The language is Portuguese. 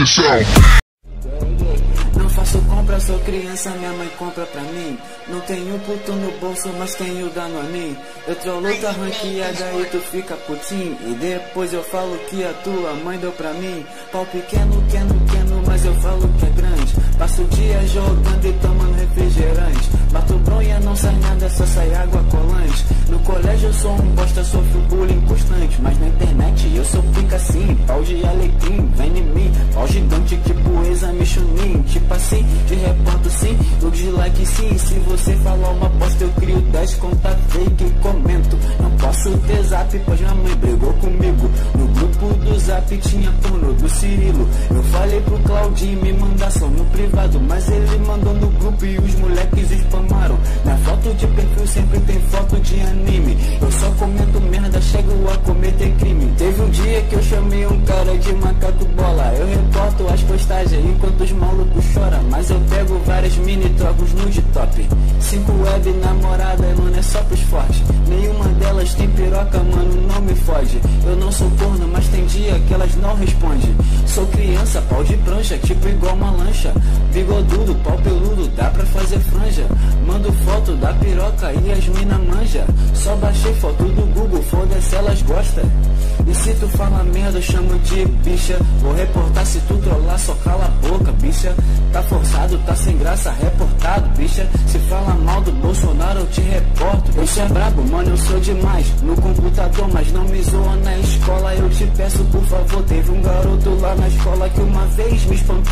chão. Não faço compra, sou criança, minha mãe compra pra mim. Não tenho puto no bolso, mas tenho dano a mim. Eu trolo tua ranqueada e tu fica putinho. E depois eu falo que a tua mãe deu pra mim. Pau pequeno, mas eu falo que é grande. Passo o dia jogando e tomando refrigerante. Bato bronha, não sai nada, só sai água colante. No colégio eu sou um bosta, sofro bullying constante. Mas na internet eu sou pica assim, pau de alecrim, vem em mim. Pau gigante tipo exame chunin. Tipo assim, te reporto sim, no dislike sim. Se você falar uma bosta eu crio 10 conta fake e comento. Não posso ter zap, pois minha mãe brigou comigo. No grupo do zap tinha porno do Cirilo. Eu falei pro Claudinho me mandar só no privado, mas ele mandou no grupo e os moleques spamaram. Na foto de perfil sempre tem foto de anime. Eu só comento merda, chego a cometer crime. Teve um dia que eu chamei um cara de macaco bola. Eu reporto as postagens enquanto os malucos choram. Mas eu pego várias mini, troco os nude top. 5 web namorada, mano, é só pros fortes. Nenhuma delas tem piroca, mano, não me foge. Eu não sou corno, mas tem dia que elas não respondem. Sou criança, pau de prancha, tipo igual uma lancha. Bigodudo, pau peludo, dá pra fazer franja. Mando foto da piroca e as mina manja. Só baixei foto do Google, foda-se, elas gostam. E se tu fala merda, eu chamo de bicha. Vou reportar se tu trollar, só cala a boca, bicha. Tá forçado, tá sem graça, reportado, bicha. Se fala mal do Bolsonaro, eu te reporto. Bicha é brabo, mano, eu sou demais no computador, mas não me zoa na escola. Eu te peço, por favor, teve um garoto lá na escola que uma vez me espancou.